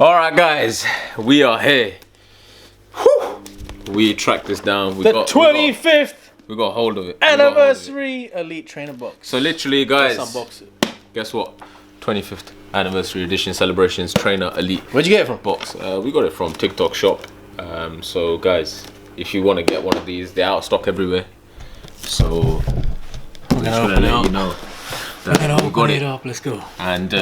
Alright guys, we are here. Whew. We tracked this down. We got 25th we got hold of it. anniversary Elite Trainer box. So literally guys, let's unbox it. Guess what? 25th anniversary edition celebrations trainer Elite. Where'd you get it from? Box. We got it from TikTok shop. So guys, if you want to get one of these, they're out of stock everywhere. So we're gonna let you know that we got it up. Let's go. And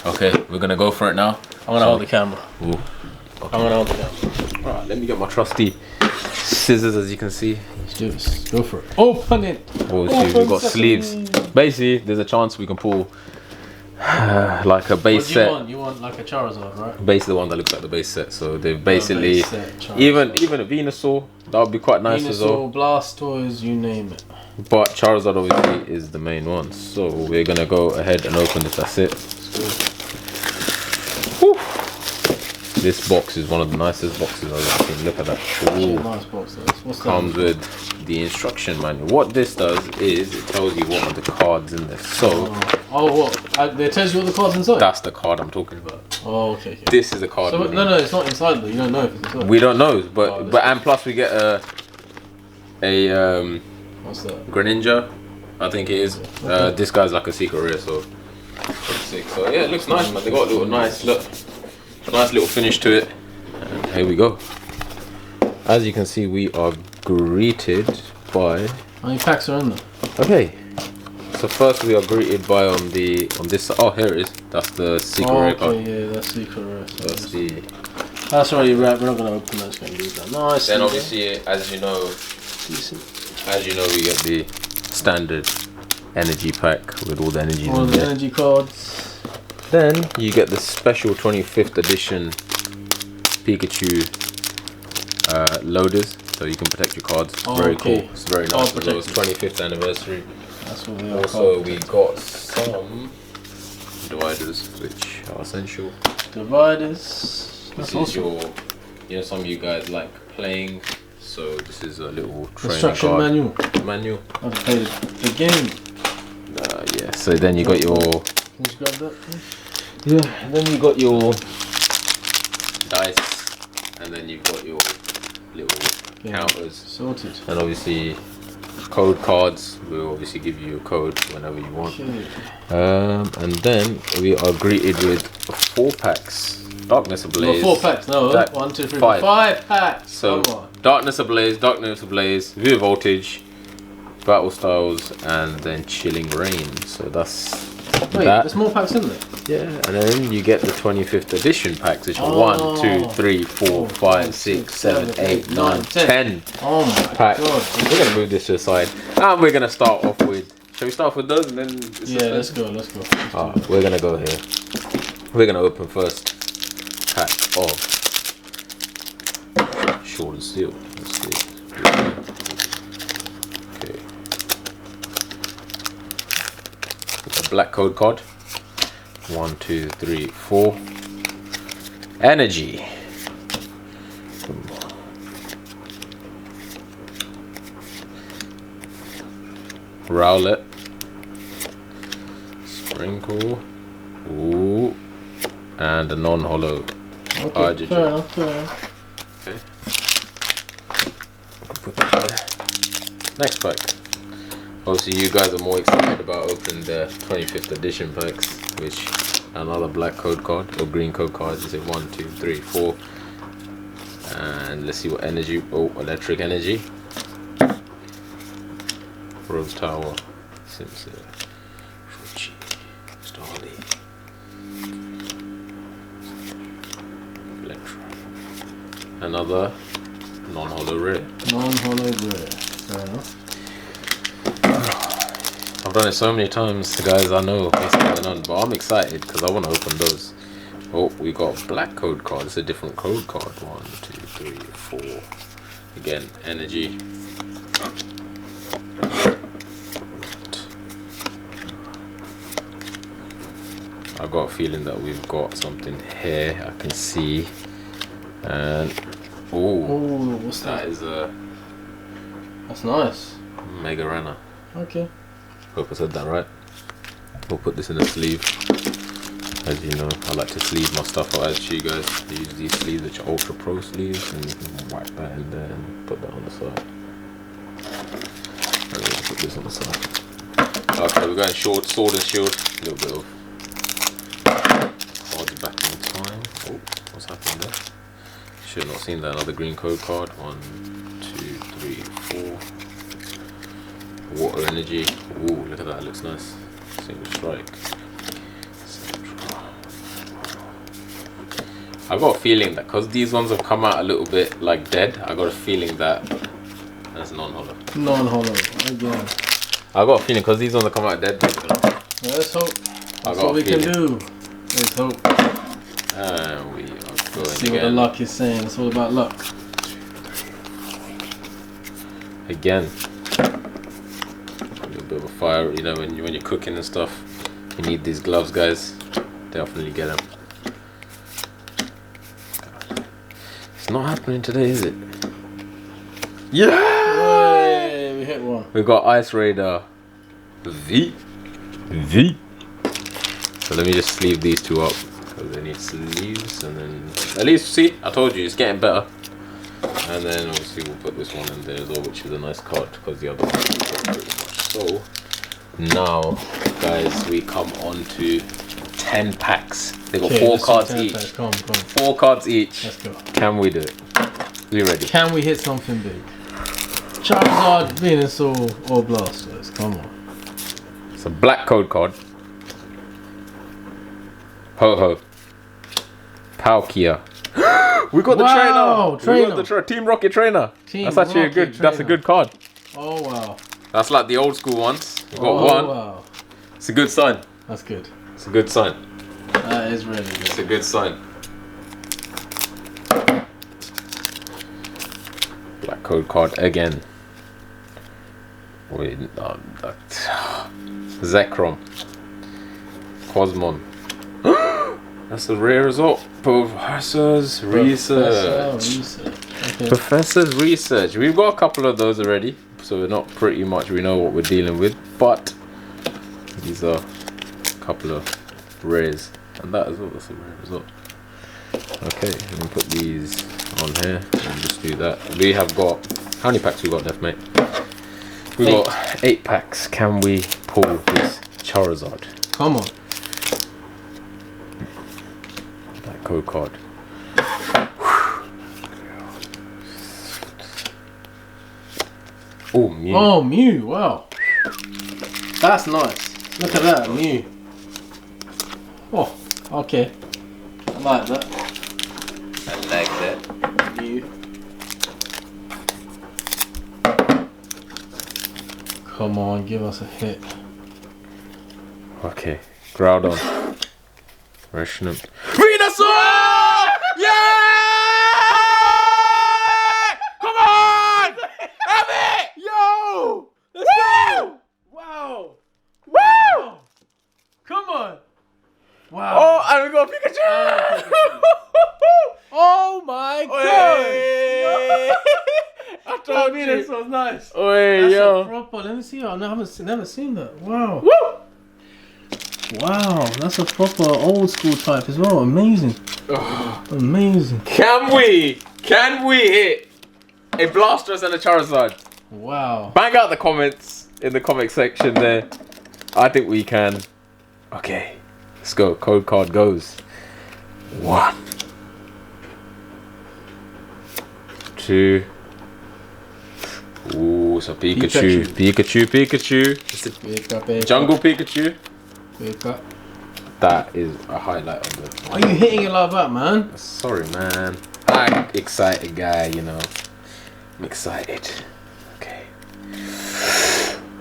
okay, we're gonna go for it now. I'm gonna hold the camera. Ooh. Okay. I'm gonna hold the camera. Alright, let me get my trusty scissors, as you can see. Let's do this. Go for it. Open it. Oh, see, we've got sleeves. Basically, there's a chance we can pull like a base set. What do you want? You want like a Charizard, right? Basically, the one that looks like the base set. So they've basically even a Venusaur. That would be quite nice as well. Blastoise, you name it. But Charizard obviously is the main one. So we're gonna go ahead and open this. That's it. This box is one of the nicest boxes I've ever seen. Look at that. Ooh. Nice box. What's that? Comes with the instruction manual. What this does is it tells you what are the cards in there. So, what? It tells you what the cards inside. That's the card I'm talking about. Oh, okay. This is a card. So, no, it's not inside though. You don't know if it's inside. We don't know, but and plus we get a what's that? Greninja, I think it is. Okay. This guy's like a secret rare, so sick. So yeah, it looks nice, man. They got a little nice little finish to it. And here we go. As you can see, we are greeted by. How many packs are in there? Okay. So first we are greeted by on this. Oh, here it is. That's the secret rare card. Yeah, that's secret rare. So that's the. That's already wrapped. We're not gonna open that. It's gonna leave that. Nice. Then obviously, as you know, we get the standard energy pack with all the energies. All the energy cards. Then you get the special 25th edition Pikachu loaders, so you can protect your cards. Very cool. It's very nice. It was 25th anniversary. That's what we are. Also, we got some dividers, which are essential. Dividers. This is your, some of you guys like playing, so this is a little training instruction card. manual. How to play the game. Yeah. So then you got your. Can you grab that, please? Yeah. And then you got your dice, and then you've got your little counters. Sorted. And obviously code cards. We'll obviously give you a code whenever you want. Okay. And then we are greeted with 4 packs. Darkness Ablaze. 4 packs. No, 1, 2, 3, 4, 5 packs. So Darkness Ablaze, View Voltage, Battle Styles, and then Chilling Rain. So that's. Wait, there's more packs in there? Yeah, and then you get the 25th edition packs, which are 1, 2, 3, 4, 5, 6, 7, 8, 9, 10 Oh my packs. God. We're going to move this to the side. And we're going to start off with... Shall we start off with those and then... Let's go. We're going to go here. We're going to open first pack of Sword and Steel. Let's see. Okay. Black code card. 1, 2, 3, 4. Energy. Rowlet. Sprinkle. Ooh. And a non-hollow. Okay, fair enough. Okay. Put that there. Next pack. Obviously, you guys are more excited about opening the 25th edition packs, which another black code card or green code card. You say 1, 2, 3, 4, and let's see what energy. Oh, electric energy. Rose Tower, Simpson, Fuji, Starly, Electro. Another non-hollow rare. Non-hollow rare. Fair enough. I've done it so many times, guys. I know what's going on, but I'm excited because I want to open those. Oh, we got black code card. It's a different code card. 1, 2, 3, 4. Again, energy. I got a feeling that we've got something here. I can see, and what's that? That is a. That's nice. Mega Rana. Okay. Hope I said that right. We'll put this in the sleeve. As you know, I like to sleeve my stuff. I'll show you guys. I use these sleeves, which are Ultra Pro sleeves, and you can wipe that in there and put that on the side. I'm going to put this on the side. Okay, we're going short, sword and shield. A little bit of cards back in time. Oh, what's happened there? Should have not seen that. Another green code card. 1, 2, 3, 4. Water energy. Ooh, look at that. Looks nice. Single strike. I got a feeling that because these ones have come out a little bit like dead, I got a feeling that that's non-hollow. Non-hollow again. I got a feeling because these ones have come out dead. Let's hope. That's what we can do. Let's hope. And we are going See again. what the luck is saying. It's all about luck. Again. A little bit of a fire. You know, when you're cooking and stuff, you need these gloves, guys. Definitely get them. It's not happening today, is it? Yeah! Hey, we hit one. We've got Ice Raider V. So let me just sleeve these two up because they need sleeves, and then at least see, I told you it's getting better. And then obviously we'll put this one in there as well, which is a nice card because the other one is pretty much. So now, guys, we come on to 10 packs. They got 4 cards each. Come on. 4 cards each. Let's go. Can we do it? We ready? Can we hit something big? Charizard, Venusaur, or Blastoise. Come on. It's a black code card. Ho-Ho. Palkia. We got the trainer. We got the Team Rocket trainer. That's actually that's a good card. Oh wow. That's like the old school ones. We got one. Wow. It's a good sign. That's good. It's a good sign. That is really good. It's a good sign. Black code card again. Wait, Zekrom. Cosmon. That's a rare result. Professor's Research. Okay. Professor's Research. We've got a couple of those already, so we're not pretty much, we know what we're dealing with, but these are a couple of rares, and that as well, that's a rare result. Okay, let me put these on here and just do that. We have got, how many packs we got left, mate? We got 8 packs. Can we pull this Charizard? Come on. That code card. Oh, Mew. Oh, Mew. Wow. That's nice. Look at that, Mew. Oh, okay. I like that. I like that. Mew. Come on, give us a hit. Okay, Groudon. Resonant. Venusaur! Yeah! Come on! Have it! Yo! Let's go! Wow! Woo! Come on! Wow! Oh, and we got Pikachu! Oh my god! I told you. This was nice. Oi, That's yo. a proper. Let me see. I never seen that. Wow. Woo! Wow. That's a proper old school type as well. Amazing. Amazing. Can we hit a Blastoise and a Charizard? Wow. Bang out the comments in the comment section there. I think we can. Okay, let's go. Code card goes. 1, 2. Ooh, so Pikachu. It's a jungle Pikachu. That is a highlight on the. Why are you hitting it like that, man? Sorry, man. I'm excited guy, you know. I'm excited. Okay.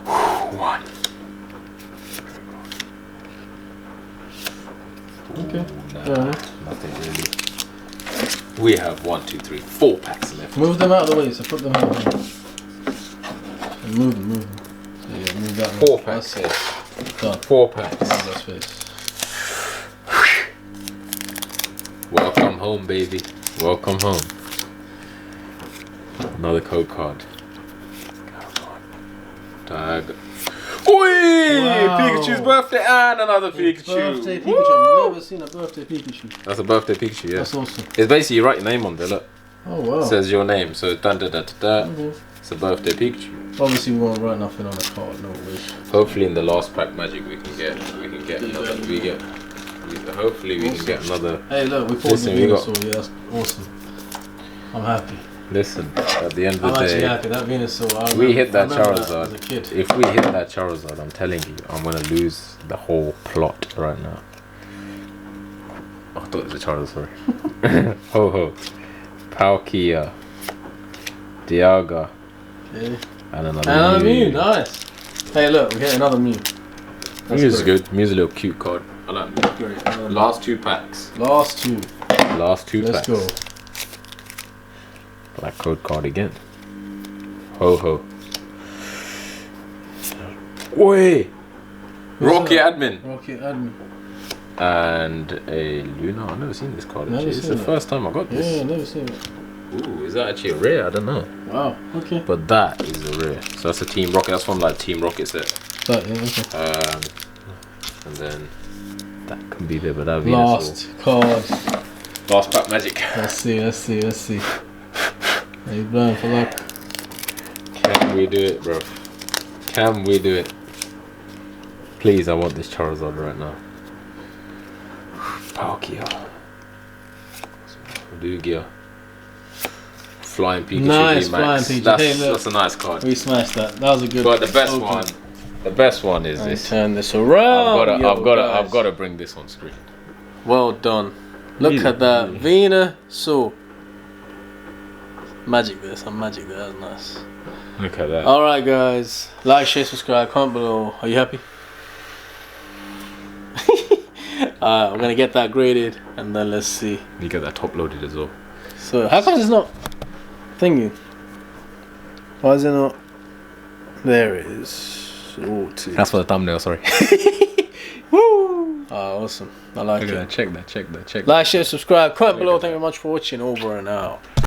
1. Okay. Nothing really. We have 1, 2, 3, 4 packs left. Move them out of the way. So put them out. Move them. So yeah, move that. 4 packs here. Done. 4 packs. That's face. Welcome home, baby. Welcome home. Another code card. Tag. Oi! Wow. Pikachu's birthday and another Pikachu. Birthday Pikachu. Woo! I've never seen a birthday Pikachu. That's a birthday Pikachu, yeah. That's awesome. It's basically you write your name on there, look. Oh wow. It says your name, so dun da da da da. Mhm. It's a birthday Pikachu. Obviously we won't write nothing on the card, no wish. Hopefully in the last pack magic we can get another hopefully we can get another. Hey look, we pulled the Listen, we got- Venusaur, yeah, that's awesome. I'm happy. Listen, at the end of I'm the actually day, happy, that Venusaur, we hit that I remember Charizard. as a kid. If we hit that Charizard, I'm telling you, I'm gonna lose the whole plot right now. Oh, I thought it was a Charizard, sorry. Ho ho. Palkia. Dialga. Okay. And another Another Mew. Mew, nice. Hey look, we get another Mew. Mew's good. Mew's a little cute card. I like Mew. Great. Last two packs. Last two. Last two Let's packs. go. Black code card again. Ho ho. Oi! Rocky Admin. Rocket Admin. And a Luna. I've never seen this card Never actually. It's seen the it. first time I got Yeah, this. never seen it. Ooh, is that actually a rare? I don't know. Wow, okay. But that is a rare. So that's a Team Rocket. That's from like Team Rocket set. But, yeah, okay. And then that can be there, but that Last card. Last pack magic. Let's see. Are you blind for luck? Can we do it, bro? Can we do it? Please, I want this Charizard right now. Palkia. Lugia. Flying Pikachu Nice, VMAX. Flying Pikachu. That's, Hey, look. that's a nice card. We smashed that. That was a good. But the best open. one is And this. turn this around. I've got to bring this on screen. Well done. Look Easy. at that. Venusaur. Magic there. Some magic there. That's nice. Look at that. Alright, guys. Like, share, subscribe, comment below. Are you happy? We're going to get that graded. And then let's see. You get that top loaded as well. So, how come it's not thingy? Why is it not? There it is. Oh, two. That's for the thumbnail, sorry. Woo! Oh, awesome. I like Look at it. that. Check that. Like, share, subscribe, comment below. Thank you very much for watching. Over and out.